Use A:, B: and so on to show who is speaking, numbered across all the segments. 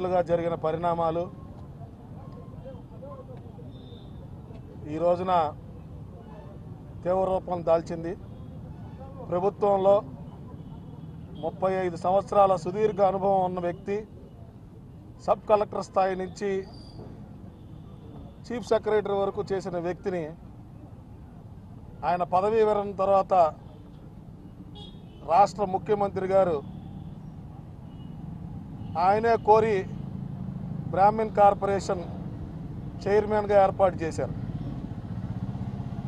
A: నెలలుగా జరిగిన పరిణామాలు ఈ రోజున తీవ్ర రూపం దాల్చింది. ప్రభుత్వంలో 35 సంవత్సరాల సుదీర్ఘ అనుభవం ఉన్న వ్యక్తి, సబ్ కలెక్టర్ స్థాయి నుంచి చీఫ్ సెక్రటరీ వరకు చేసిన వ్యక్తిని ఆయన పదవీ విరమణ తర్వాత రాష్ట్ర ముఖ్యమంత్రి గారు ఆయనే కోరి బ్రాహ్మిన్ కార్పొరేషన్ చైర్మన్గా ఏర్పాటు చేశారు.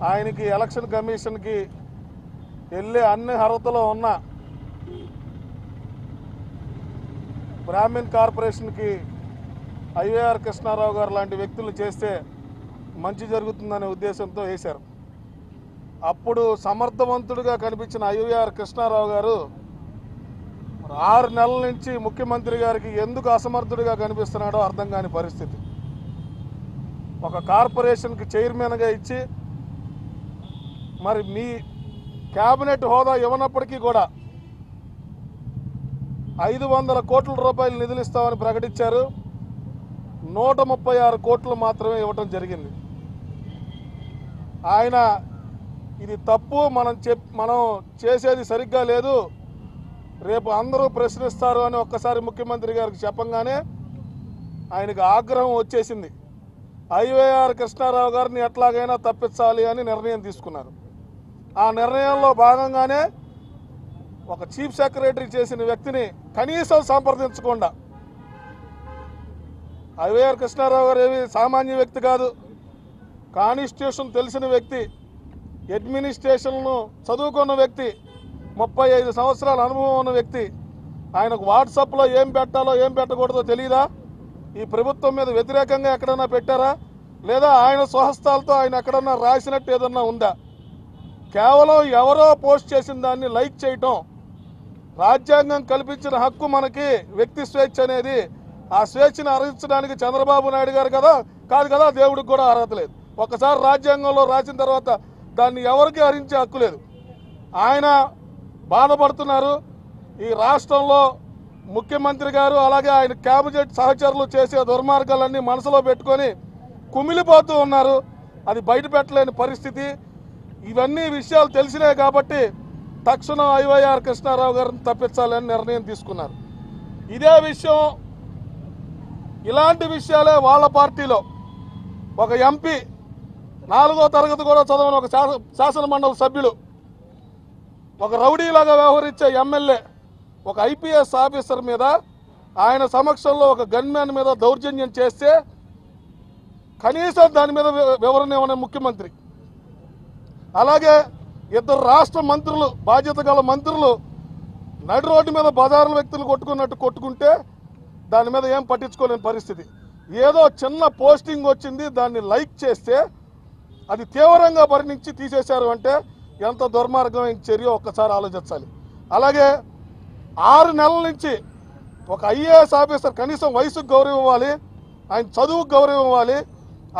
A: ఆయనకి ఎలక్షన్ కమిషన్కి వెళ్ళే అన్ని అర్హతలు ఉన్న బ్రాహ్మిన్ కార్పొరేషన్కి ఐవైఆర్ కృష్ణారావు గారు లాంటి వ్యక్తులు చేస్తే మంచి జరుగుతుందనే ఉద్దేశంతో వేశారు. అప్పుడు సమర్థవంతుడిగా కనిపించిన ఐవైఆర్ కృష్ణారావు గారు 6 నెలల నుంచి ముఖ్యమంత్రి గారికి ఎందుకు అసమర్థుడిగా కనిపిస్తున్నాడో అర్థం కాని పరిస్థితి. ఒక కార్పొరేషన్కి చైర్మన్గా ఇచ్చి మరి మీ క్యాబినెట్ హోదా ఇవ్వనప్పటికీ కూడా 500 కోట్ల రూపాయలు నిధులు ఇస్తామని ప్రకటించారు. 136 కోట్లు మాత్రమే ఇవ్వటం జరిగింది. ఆయన ఇది తప్పు, మనం చేసేది సరిగ్గా లేదు, రేపు అందరూ ప్రశ్నిస్తారు అని ఒక్కసారి ముఖ్యమంత్రి గారికి చెప్పంగానే ఆయనకు ఆగ్రహం వచ్చేసింది. ఐవైఆర్ కృష్ణారావు గారిని ఎట్లాగైనా తప్పించాలి అని నిర్ణయం తీసుకున్నారు. ఆ నిర్ణయంలో భాగంగానే ఒక చీఫ్ సెక్రటరీ చేసిన వ్యక్తిని కనీసం సంప్రదించకుండా, ఐవైఆర్ కృష్ణారావు గారు ఏమి సామాన్య వ్యక్తి కాదు, కాన్స్టిట్యూషన్ తెలిసిన వ్యక్తి, అడ్మినిస్ట్రేషన్ను చదువుకున్న వ్యక్తి, 35 సంవత్సరాల అనుభవం ఉన్న వ్యక్తి. ఆయనకు వాట్సాప్లో ఏం పెట్టాలో ఏం పెట్టకూడదో తెలియదా? ఈ ప్రభుత్వం మీద వ్యతిరేకంగా ఎక్కడన్నా పెట్టారా? లేదా ఆయన స్వహస్తాలతో ఆయన ఎక్కడన్నా రాసినట్టు ఏదన్నా ఉందా? కేవలం ఎవరో పోస్ట్ చేసిన దాన్ని లైక్ చేయటం. రాజ్యాంగం కల్పించిన హక్కు మనకి వ్యక్తి స్వేచ్ఛ అనేది. ఆ స్వేచ్ఛను హరించడానికి చంద్రబాబు నాయుడు గారు కాదు కదా, దేవుడికి కూడా అర్హత లేదు. ఒకసారి రాజ్యాంగంలో రాసిన తర్వాత దాన్ని ఎవరికి హరించే హక్కు లేదు. ఆయన బాధపడుతున్నారు. ఈ రాష్ట్రంలో ముఖ్యమంత్రి గారు అలాగే ఆయన క్యాబినెట్ సహచరులు చేసే దుర్మార్గాలన్నీ మనసులో పెట్టుకొని కుమిలిపోతూ ఉన్నారు. అది బయట పెట్టలేని పరిస్థితి. ఇవన్నీ విషయాలు తెలిసినాయి కాబట్టి తక్షణం ఐవైఆర్ కృష్ణారావు గారిని తప్పించాలని నిర్ణయం తీసుకున్నారు. ఇదే విషయం, ఇలాంటి విషయాలే వాళ్ళ పార్టీలో ఒక ఎంపీ, 4వ తరగతి కూడా చదవని ఒక శాసనమండలి సభ్యులు, ఒక రౌడీలాగా వ్యవహరించే ఎమ్మెల్యే, ఒక ఐపీఎస్ ఆఫీసర్ మీద ఆయన సమక్షంలో ఒక గన్మ్యాన్ మీద దౌర్జన్యం చేస్తే కనీసం దాని మీద వివరణ ఇవ్వని ముఖ్యమంత్రి, అలాగే 2 రాష్ట్ర మంత్రులు, బాధ్యత గల మంత్రులు నడి రోడ్డు మీద బజారుల వ్యక్తులు కొట్టుకున్నట్టు కొట్టుకుంటే దాని మీద ఏం పట్టించుకోలేని పరిస్థితి. ఏదో చిన్న పోస్టింగ్ వచ్చింది, దాన్ని లైక్ చేస్తే అది తీవ్రంగా పరిగణించి తీసేశారు అంటే ఎంత దుర్మార్గమైన చర్య ఒక్కసారి ఆలోచించాలి. అలాగే 6 నెలల నుంచి ఒక ఐఏఎస్ ఆఫీసర్ కనీసం వయసుకు గౌరవం ఇవ్వాలి, ఆయన చదువుకు గౌరవం ఇవ్వాలి.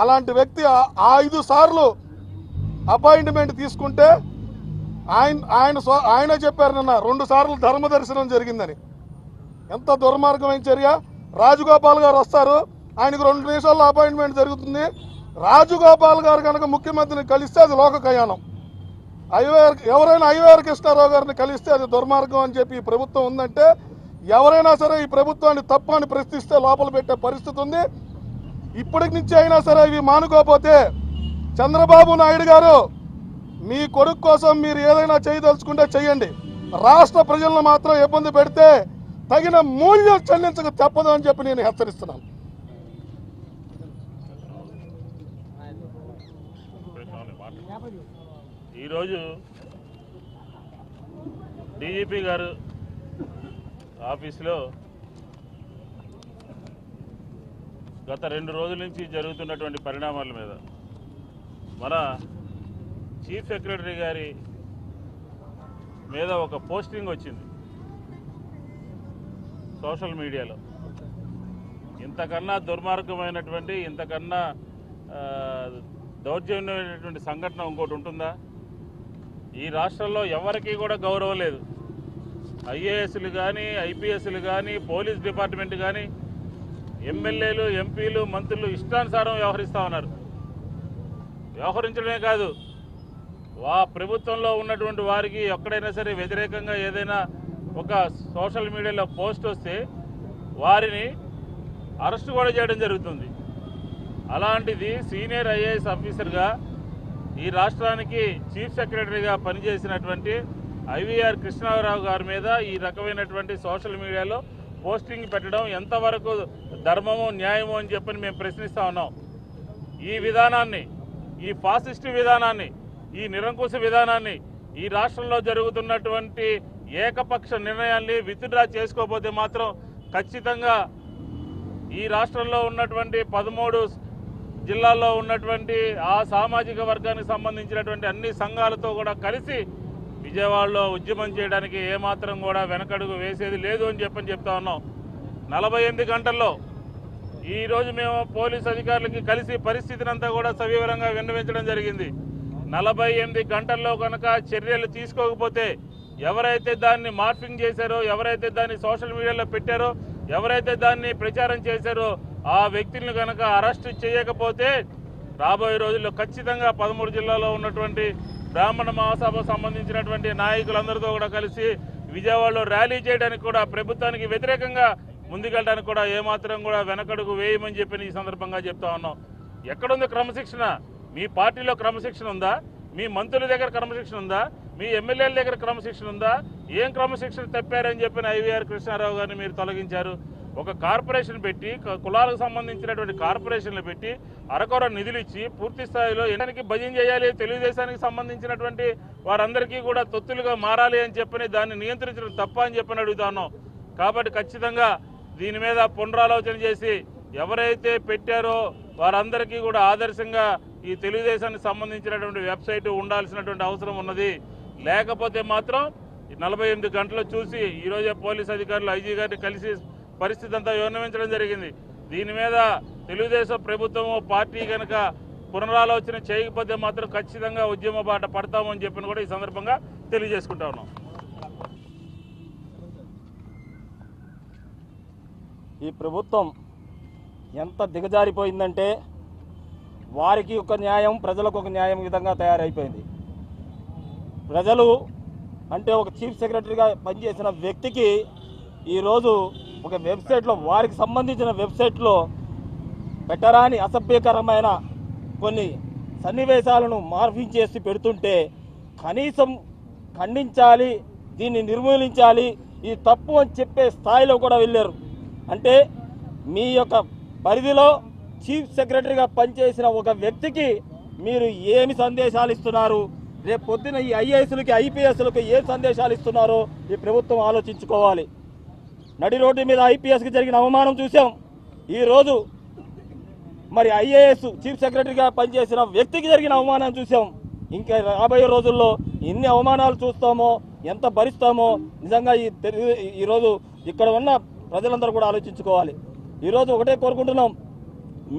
A: అలాంటి వ్యక్తి 5 సార్లు అపాయింట్మెంట్ తీసుకుంటే ఆయన చెప్పారు నిన్న 2 సార్లు ధర్మదర్శనం జరిగిందని. ఎంత దుర్మార్గమైన చర్య. రాజగోపాల్ గారు వస్తారు, ఆయనకు 2 నిమిషాల్లో అపాయింట్మెంట్ జరుగుతుంది. రాజగోపాల్ గారు కనుక ముఖ్యమంత్రిని కలిస్తే అది లోక కళ్యాణం. ఎవరైనా ఐవైఆర్ కృష్ణారావు గారిని కలిస్తే అది దుర్మార్గం అని చెప్పి ఈ ప్రభుత్వం ఉందంటే ఎవరైనా సరే ఈ ప్రభుత్వాన్ని తప్పు అని ప్రశ్నిస్తే లోపల పెట్టే పరిస్థితి ఉంది. ఇప్పటి నుంచి అయినా సరే ఇవి మానుకోకపోతే చంద్రబాబు నాయుడు గారు మీ కొడుకు కోసం మీరు ఏదైనా చేయదలుచుకుంటే చేయండి, రాష్ట్ర ప్రజలను మాత్రం ఇబ్బంది పెడితే తగిన మూల్యం చెల్లించక తప్పదు అని చెప్పి నేను హెచ్చరిస్తున్నాను.
B: ఈరోజు డీజీపీ గారు ఆఫీసులో గత 2 రోజుల నుంచి జరుగుతున్నటువంటి పరిణామాల మీద మన చీఫ్ సెక్రటరీ గారి మీద ఒక పోస్టింగ్ వచ్చింది సోషల్ మీడియాలో. ఇంతకన్నా దుర్మార్గమైనటువంటి, ఇంతకన్నా దౌర్జన్యమైనటువంటి సంఘటన ఇంకోటి ఉంటుందా? ఈ రాష్ట్రంలో ఎవరికీ కూడా గౌరవం లేదు. ఐఏఎస్లు కానీ, ఐపీఎస్లు కానీ, పోలీస్ డిపార్ట్మెంట్ కానీ ఎమ్మెల్యేలు, ఎంపీలు, మంత్రులు ఇష్టానుసారం వ్యవహరిస్తూ ఉన్నారు. వ్యవహరించడమే కాదు, ప్రభుత్వంలో ఉన్నటువంటి వారికి ఎక్కడైనా సరే వ్యతిరేకంగా ఏదైనా ఒక సోషల్ మీడియాలో పోస్ట్ వస్తే వారిని అరెస్ట్ కూడా చేయడం జరుగుతుంది. అలాంటిది సీనియర్ ఐఏఎస్ ఆఫీసర్గా ఈ రాష్ట్రానికి చీఫ్ సెక్రటరీగా పనిచేసినటువంటి ఐవీఆర్ కృష్ణారావు గారి మీద ఈ రకమైనటువంటి సోషల్ మీడియాలో పోస్టింగ్ పెట్టడం ఎంతవరకు ధర్మము, న్యాయము అని చెప్పని మేము ప్రశ్నిస్తూ ఉన్నాం. ఈ విధానాన్ని, ఈ ఫాసిస్టు విధానాన్ని, ఈ నిరంకుశ విధానాన్ని, ఈ రాష్ట్రంలో జరుగుతున్నటువంటి ఏకపక్ష నిర్ణయాల్ని విత్డ్రా చేసుకోకపోతే మాత్రం ఖచ్చితంగా ఈ రాష్ట్రంలో ఉన్నటువంటి 13 జిల్లాల్లో ఉన్నటువంటి ఆ సామాజిక వర్గానికి సంబంధించినటువంటి అన్ని సంఘాలతో కూడా కలిసి విజయవాడలో ఉద్యమం చేయడానికి ఏమాత్రం కూడా వెనకడుగు వేసేది లేదు అని చెప్తా ఉన్నాం. 48 గంటల్లో ఈరోజు మేము పోలీసు అధికారులకి కలిసి పరిస్థితిని అంతా కూడా సవివరంగా విన్నవించడం జరిగింది. 48 గంటల్లో కనుక చర్యలు తీసుకోకపోతే, ఎవరైతే దాన్ని మార్ఫింగ్ చేశారో, ఎవరైతే దాన్ని సోషల్ మీడియాలో పెట్టారో, ఎవరైతే దాన్ని ప్రచారం చేశారో ఆ వ్యక్తులను కనుక అరెస్ట్ చేయకపోతే రాబోయే రోజుల్లో ఖచ్చితంగా 13 జిల్లాలో ఉన్నటువంటి బ్రాహ్మణ మహాసభ సంబంధించినటువంటి నాయకులందరితో కూడా కలిసి విజయవాడలో ర్యాలీ చేయడానికి కూడా, ప్రభుత్వానికి వ్యతిరేకంగా ముందుకెళ్ళడానికి కూడా ఏమాత్రం కూడా వెనకడుగు వేయమని చెప్పి ఈ సందర్భంగా చెప్తా ఉన్నాం. ఎక్కడుంది క్రమశిక్షణ? మీ పార్టీలో క్రమశిక్షణ ఉందా? మీ మంత్రుల దగ్గర క్రమశిక్షణ ఉందా? మీ ఎమ్మెల్యేల దగ్గర క్రమశిక్షణ ఉందా? ఏం క్రమశిక్షణ తప్పారని చెప్పిన ఐవీఆర్ కృష్ణారావు గారిని మీరు తొలగించారు. ఒక కార్పొరేషన్ పెట్టి, కులాలకు సంబంధించినటువంటి కార్పొరేషన్లు పెట్టి అరకొర నిధులు ఇచ్చి పూర్తి స్థాయిలో ఎన్నికి భజన చేయాలి, తెలుగుదేశానికి సంబంధించినటువంటి వారందరికీ కూడా తొత్తులుగా మారాలి అని చెప్పని దాన్ని నియంత్రించడం తప్ప అని చెప్పని అడుగుతాను. కాబట్టి ఖచ్చితంగా దీని మీద పునరాలోచన చేసి ఎవరైతే పెట్టారో వారందరికీ కూడా ఆదర్శంగా ఈ తెలుగుదేశానికి సంబంధించినటువంటి వెబ్సైట్ ఉండాల్సినటువంటి అవసరం ఉన్నది. లేకపోతే మాత్రం 48 గంటలు చూసి ఈరోజే పోలీస్ అధికారులు ఐజీ గారిని కలిసి పరిస్థితి అంతా విన్నవించడం జరిగింది. దీని మీద తెలుగుదేశం ప్రభుత్వము, పార్టీ కనుక పునరాలోచన చేయకపోతే మాత్రం ఖచ్చితంగా ఉద్యమ బాట పడతామని చెప్పిన కూడా ఈ సందర్భంగా తెలియజేసుకుంటా ఉన్నాం.
C: ఈ ప్రభుత్వం ఎంత దిగజారిపోయిందంటే వారికి ఒక న్యాయం, ప్రజలకు ఒక న్యాయం విధంగా తయారైపోయింది. ప్రజలు అంటే ఒక చీఫ్ సెక్రటరీగా పనిచేసిన వ్యక్తికి ఈరోజు ఒక వెబ్సైట్లో, వారికి సంబంధించిన వెబ్సైట్లో పెట్టరాని అసభ్యకరమైన కొన్ని సన్నివేశాలను మార్పింగ్ చేసి పెడుతుంటే కనీసం ఖండించాలి, దీన్ని నిర్మూలించాలి, ఇది తప్పు అని చెప్పే స్థాయిలో కూడా వెళ్ళారు. అంటే మీ యొక్క పరిధిలో చీఫ్ సెక్రటరీగా పనిచేసిన ఒక వ్యక్తికి మీరు ఏమి సందేశాలు ఇస్తున్నారు? రేపు పొద్దున ఈ ఐఏఎస్లకి, ఐపీఎస్లకు ఏ సందేశాలు ఇస్తున్నారో ఈ ప్రభుత్వం ఆలోచించుకోవాలి. నడి రోడ్డు మీద ఐపీఎస్కి జరిగిన అవమానం చూసాం. ఈరోజు మరి ఐఏఎస్ చీఫ్ సెక్రటరీగా పనిచేసిన వ్యక్తికి జరిగిన అవమానం చూసాం. ఇంకా రాబోయే రోజుల్లో ఎన్ని అవమానాలు చూస్తామో, ఎంత భరిస్తామో నిజంగా ఈరోజు ఇక్కడ ఉన్న ప్రజలందరూ కూడా ఆలోచించుకోవాలి. ఈరోజు ఒకటే కోరుకుంటున్నాం,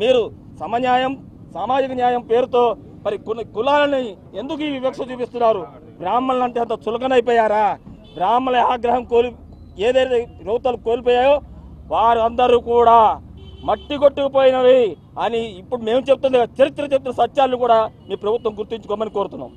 C: మీరు సమన్యాయం, సామాజిక న్యాయం పేరుతో మరి కొన్ని కులాలని ఎందుకు ఈ వివక్ష చూపిస్తున్నారు? బ్రాహ్మణులు అంటే అంత చులకనైపోయారా? బ్రాహ్మణుల ఆగ్రహం ఏదైతే రౌతాలు కోల్పోయాయో వారందరూ కూడా మట్టి కొట్టుకుపోయినవి అని ఇప్పుడు మేము చెప్తుంది చరిత్ర చెప్తున్న సత్యాలను కూడా మీ ప్రభుత్వం గుర్తుంచుకోమని కోరుతున్నాం.